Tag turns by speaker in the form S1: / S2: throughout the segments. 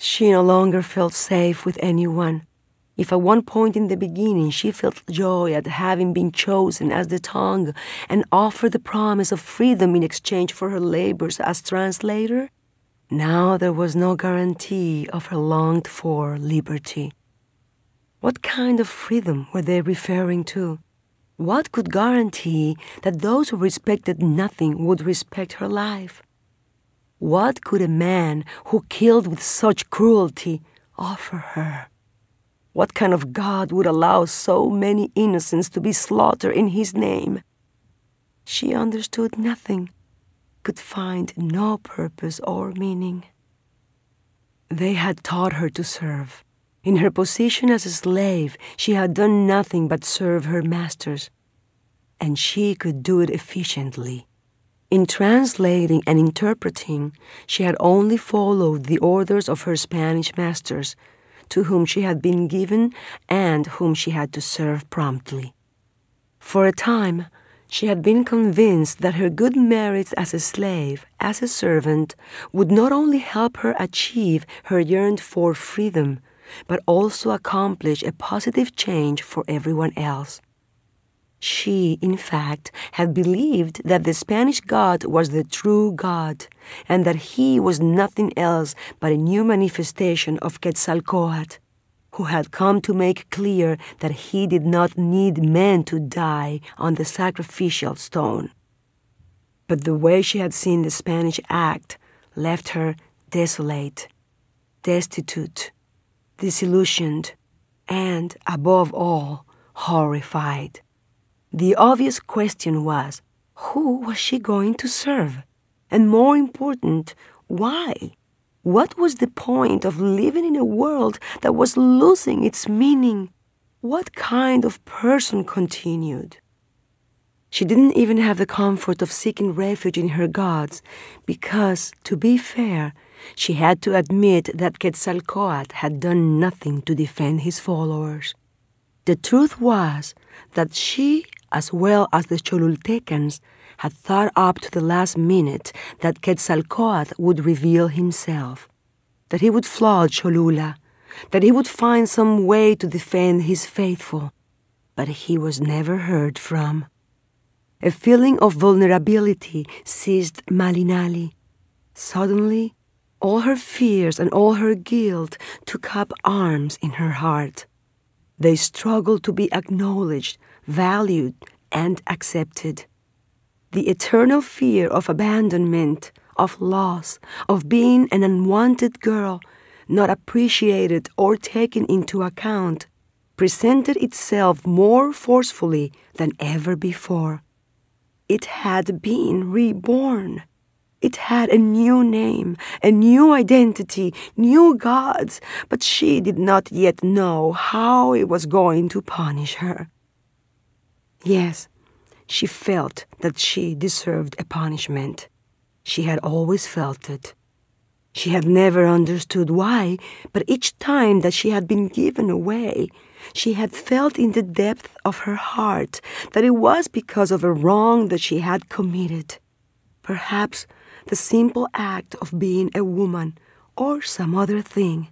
S1: She no longer felt safe with anyone. If at one point in the beginning she felt joy at having been chosen as the tongue and offered the promise of freedom in exchange for her labors as translator, now there was no guarantee of her longed-for liberty. What kind of freedom were they referring to? What could guarantee that those who respected nothing would respect her life? What could a man who killed with such cruelty offer her? What kind of God would allow so many innocents to be slaughtered in his name? She understood nothing, could find no purpose or meaning. They had taught her to serve. In her position as a slave, she had done nothing but serve her masters, and she could do it efficiently. In translating and interpreting, she had only followed the orders of her Spanish masters, to whom she had been given and whom she had to serve promptly. For a time, she had been convinced that her good merits as a slave, as a servant, would not only help her achieve her yearned-for freedom, but also accomplish a positive change for everyone else. She, in fact, had believed that the Spanish God was the true God, and that he was nothing else but a new manifestation of Quetzalcoatl, who had come to make clear that he did not need men to die on the sacrificial stone. But the way she had seen the Spanish act left her desolate, destitute, disillusioned, and, above all, horrified. The obvious question was, who was she going to serve? And more important, why? What was the point of living in a world that was losing its meaning? What kind of person continued? She didn't even have the comfort of seeking refuge in her gods because, to be fair, she had to admit that Quetzalcoatl had done nothing to defend his followers. The truth was that she, as well as the Cholultecans, had thought up to the last minute that Quetzalcoatl would reveal himself, that he would flood Cholula, that he would find some way to defend his faithful, but he was never heard from. A feeling of vulnerability seized Malinali. Suddenly, all her fears and all her guilt took up arms in her heart. They struggled to be acknowledged, valued, and accepted. The eternal fear of abandonment, of loss, of being an unwanted girl, not appreciated or taken into account, presented itself more forcefully than ever before. It had been reborn. It had a new name, a new identity, new gods, but she did not yet know how it was going to punish her. Yes, she felt that she deserved a punishment. She had always felt it. She had never understood why, but each time that she had been given away, she had felt in the depth of her heart that it was because of a wrong that she had committed. Perhaps the simple act of being a woman, or some other thing.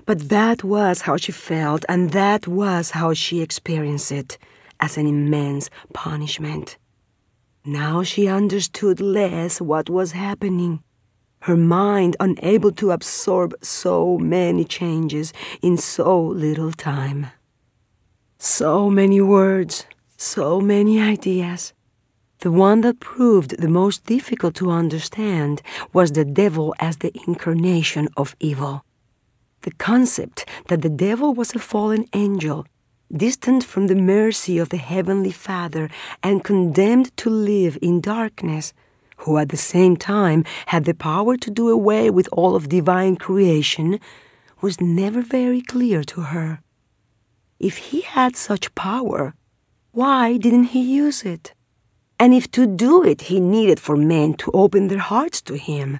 S1: But that was how she felt, and that was how she experienced it, as an immense punishment. Now she understood less what was happening, her mind unable to absorb so many changes in so little time. So many words, so many ideas. The one that proved the most difficult to understand was the devil as the incarnation of evil. The concept that the devil was a fallen angel, distant from the mercy of the Heavenly Father and condemned to live in darkness, who at the same time had the power to do away with all of divine creation, was never very clear to her. If he had such power, why didn't he use it? And if to do it he needed for men to open their hearts to him,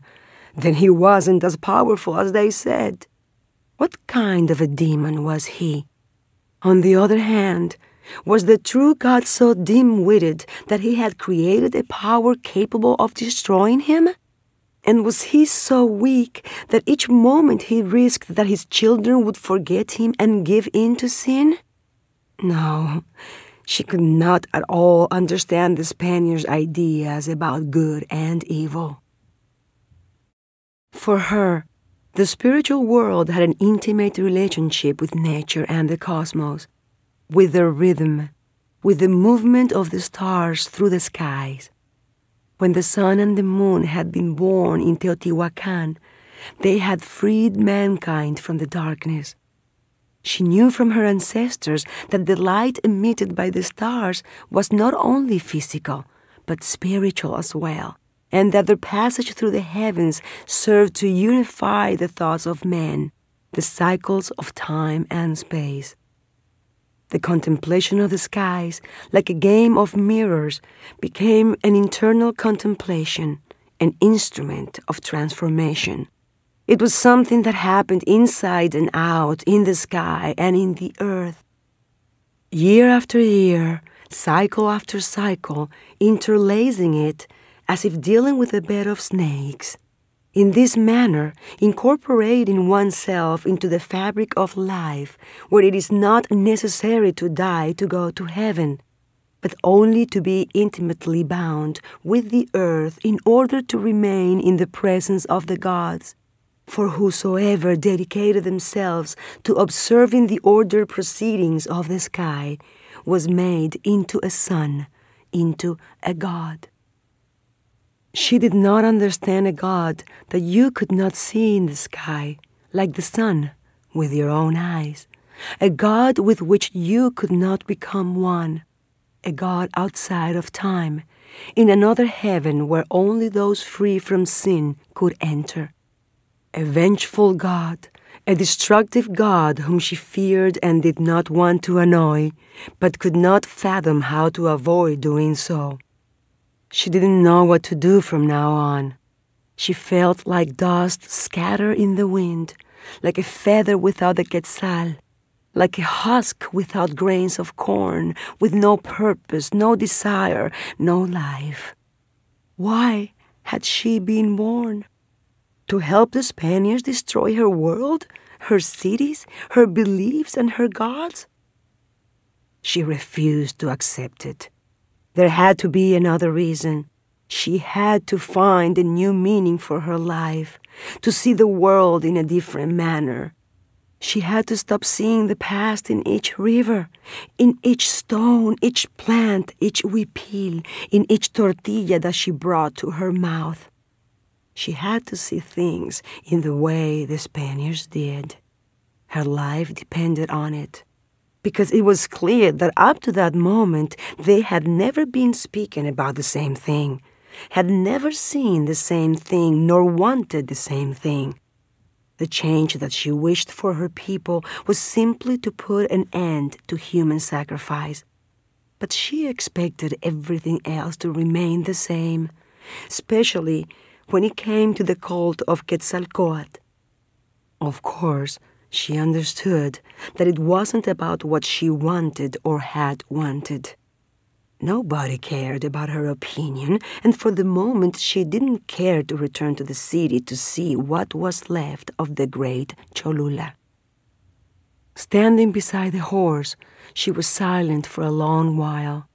S1: then he wasn't as powerful as they said. What kind of a demon was he? On the other hand, was the true God so dim-witted that he had created a power capable of destroying him? And was he so weak that each moment he risked that his children would forget him and give in to sin? No, she could not at all understand the Spaniard's ideas about good and evil. For her, the spiritual world had an intimate relationship with nature and the cosmos, with their rhythm, with the movement of the stars through the skies. When the sun and the moon had been born in Teotihuacan, they had freed mankind from the darkness. She knew from her ancestors that the light emitted by the stars was not only physical, but spiritual as well, and that their passage through the heavens served to unify the thoughts of men, the cycles of time and space. The contemplation of the skies, like a game of mirrors, became an internal contemplation, an instrument of transformation. It was something that happened inside and out, in the sky and in the earth. Year after year, cycle after cycle, interlacing it as if dealing with a bed of snakes. In this manner, incorporating oneself into the fabric of life, where it is not necessary to die to go to heaven, but only to be intimately bound with the earth in order to remain in the presence of the gods. For whosoever dedicated themselves to observing the ordered proceedings of the sky was made into a son, into a god. She did not understand a God that you could not see in the sky, like the sun, with your own eyes, a God with which you could not become one, a God outside of time, in another heaven where only those free from sin could enter, a vengeful God, a destructive God whom she feared and did not want to annoy, but could not fathom how to avoid doing so. She didn't know what to do from now on. She felt like dust scattered in the wind, like a feather without a quetzal, like a husk without grains of corn, with no purpose, no desire, no life. Why had she been born? To help the Spaniards destroy her world, her cities, her beliefs, and her gods? She refused to accept it. There had to be another reason. She had to find a new meaning for her life, to see the world in a different manner. She had to stop seeing the past in each river, in each stone, each plant, each huipil, in each tortilla that she brought to her mouth. She had to see things in the way the Spaniards did. Her life depended on it, because it was clear that up to that moment they had never been speaking about the same thing, had never seen the same thing, nor wanted the same thing. The change that she wished for her people was simply to put an end to human sacrifice. But she expected everything else to remain the same, especially when it came to the cult of Quetzalcoatl. Of course, she understood that it wasn't about what she wanted or had wanted. Nobody cared about her opinion, and for the moment she didn't care to return to the city to see what was left of the great Cholula. Standing beside the horse, she was silent for a long while.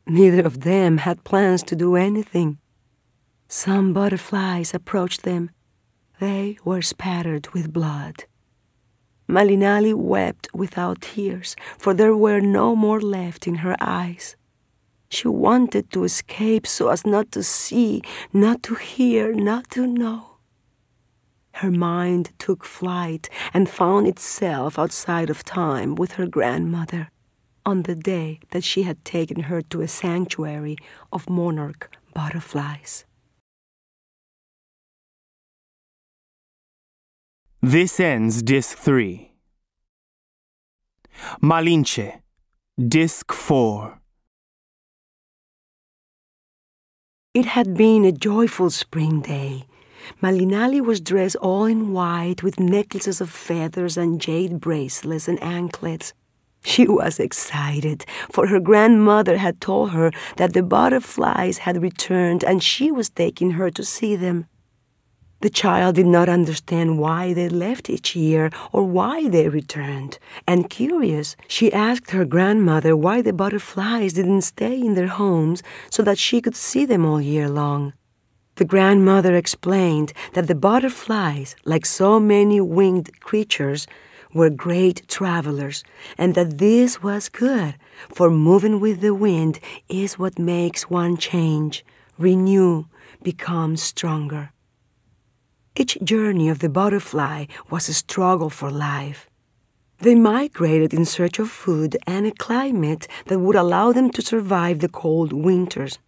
S1: Neither of them had plans to do anything. Some butterflies approached them. They were spattered with blood. Malinche wept without tears, for there were no more left in her eyes. She wanted to escape so as not to see, not to hear, not to know. Her mind took flight and found itself outside of time with her grandmother on the day that she had taken her to a sanctuary of monarch butterflies.
S2: This ends Disc 3. Malinche, Disc 4.
S1: It had been a joyful spring day. Malinche was dressed all in white with necklaces of feathers and jade bracelets and anklets. She was excited, for her grandmother had told her that the butterflies had returned and she was taking her to see them. The child did not understand why they left each year or why they returned, and curious, she asked her grandmother why the butterflies didn't stay in their homes so that she could see them all year long. The grandmother explained that the butterflies, like so many winged creatures, were great travelers, and that this was good, for moving with the wind is what makes one change, renew, become stronger. Each journey of the butterfly was a struggle for life. They migrated in search of food and a climate that would allow them to survive the cold winters.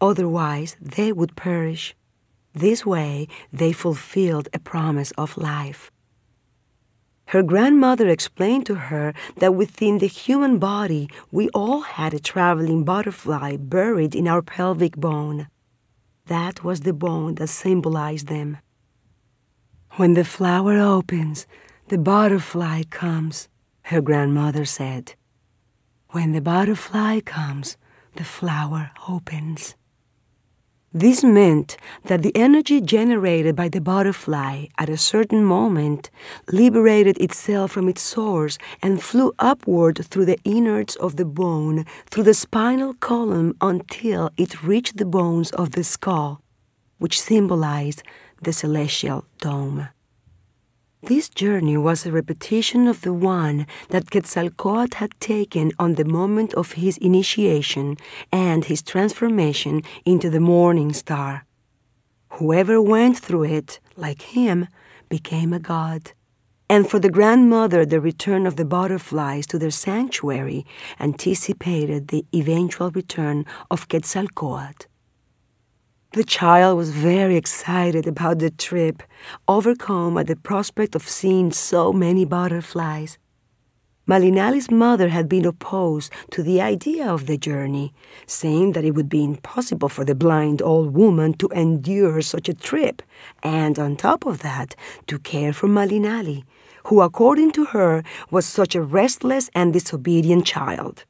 S1: Otherwise, they would perish. This way, they fulfilled a promise of life. Her grandmother explained to her that within the human body, we all had a traveling butterfly buried in our pelvic bone. That was the bone that symbolized them. When the flower opens, the butterfly comes, her grandmother said. When the butterfly comes, the flower opens. This meant that the energy generated by the butterfly at a certain moment liberated itself from its source and flew upward through the innards of the bone, through the spinal column until it reached the bones of the skull, which symbolized the celestial dome. This journey was a repetition of the one that Quetzalcoatl had taken on the moment of his initiation and his transformation into the morning star. Whoever went through it, like him, became a god. And for the grandmother, the return of the butterflies to their sanctuary anticipated the eventual return of Quetzalcoatl. The child was very excited about the trip, overcome at the prospect of seeing so many butterflies. Malinali's mother had been opposed to the idea of the journey, saying that it would be impossible for the blind old woman to endure such a trip, and on top of that, to care for Malinali, who, according to her, was such a restless and disobedient child.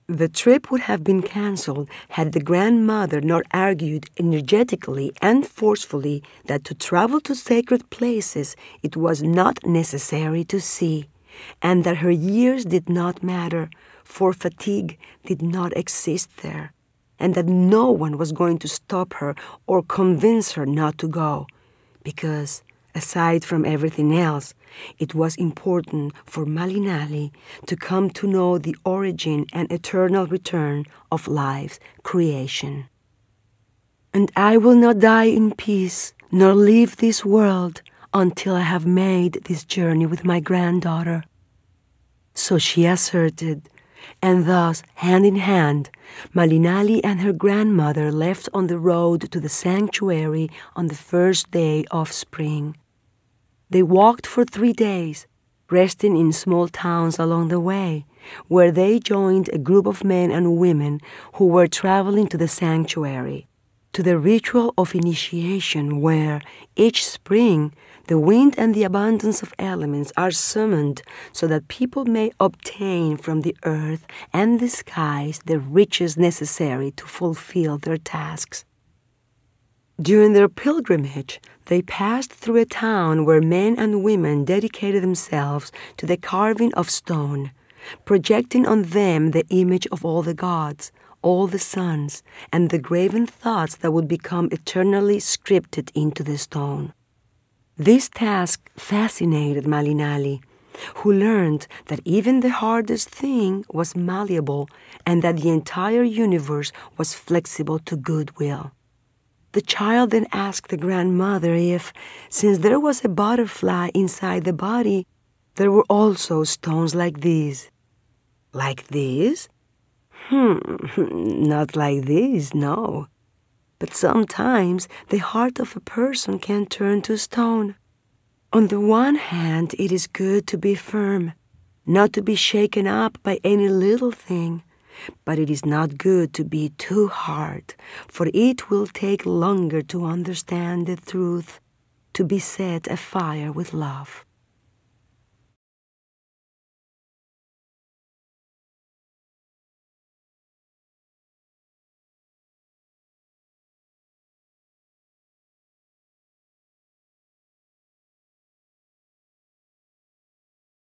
S1: The trip would have been cancelled had the grandmother not argued energetically and forcefully that to travel to sacred places it was not necessary to see, and that her years did not matter, for fatigue did not exist there, and that no one was going to stop her or convince her not to go, because, aside from everything else, it was important for Malinali to come to know the origin and eternal return of life's creation. And I will not die in peace, nor leave this world until I have made this journey with my granddaughter. So she asserted, and thus, hand in hand, Malinali and her grandmother left on the road to the sanctuary on the first day of spring. They walked for 3 days, resting in small towns along the way, where they joined a group of men and women who were traveling to the sanctuary, to the ritual of initiation where, each spring, the wind and the abundance of elements are summoned so that people may obtain from the earth and the skies the riches necessary to fulfill their tasks. During their pilgrimage, they passed through a town where men and women dedicated themselves to the carving of stone, projecting on them the image of all the gods, all the suns, and the graven thoughts that would become eternally scripted into the stone. This task fascinated Malinali, who learned that even the hardest thing was malleable and that the entire universe was flexible to goodwill. The child then asked the grandmother if, since there was a butterfly inside the body, there were also stones like these. Like these? Not like these, no. But sometimes the heart of a person can turn to stone. On the one hand, it is good to be firm, not to be shaken up by any little thing. But it is not good to be too hard, for it will take longer to understand the truth, to be set afire with love.